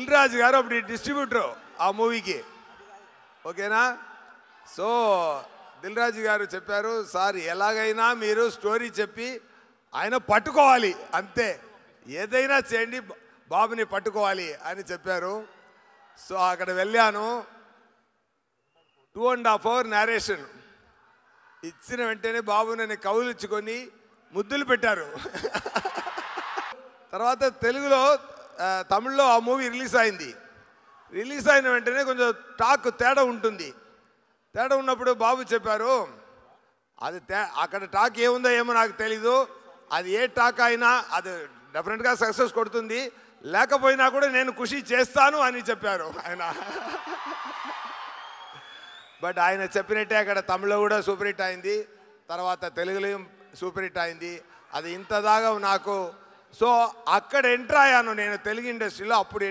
దిల్ రాజు గారు అప్పుడు డిస్ట్రిబ్యూటర్ ఆ మూవీకి ఓకేనా. సో దిల్ రాజు గారు చెప్పారు, సార్ ఎలాగైనా మీరు స్టోరీ చెప్పి ఆయన పట్టుకోవాలి, అంతే ఏదైనా చేయండి బాబుని పట్టుకోవాలి అని చెప్పారు. సో అక్కడ వెళ్ళాను. 2.5 hours నేరేషన్ ఇచ్చిన వెంటనే బాబు నన్ను కౌలించుకొని ముద్దులు పెట్టారు. తర్వాత తెలుగులో తమిళ్లో ఆ మూవీ రిలీజ్ అయింది. రిలీజ్ అయిన వెంటనే కొంచెం టాక్ తేడా ఉంటుంది. తేడా ఉన్నప్పుడు బాబు చెప్పారు, అది అక్కడ టాక్ ఏముందో ఏమో నాకు తెలీదు, అది ఏ టాక్ అయినా అది డెఫినెట్గా సక్సెస్ కొడుతుంది, లేకపోయినా కూడా నేను ఖుషి చేస్తాను అని చెప్పారు ఆయన. బట్ ఆయన చెప్పినట్టే అక్కడ తమిళ్లో కూడా సూపర్ హిట్ అయింది, తర్వాత తెలుగులో సూపర్ హిట్ అయింది. అది ఇంత దాకా నాకు. సో అక్కడ ఎంటర్ అయ్యాను నేను తెలుగు ఇండస్ట్రీలో. అప్పుడు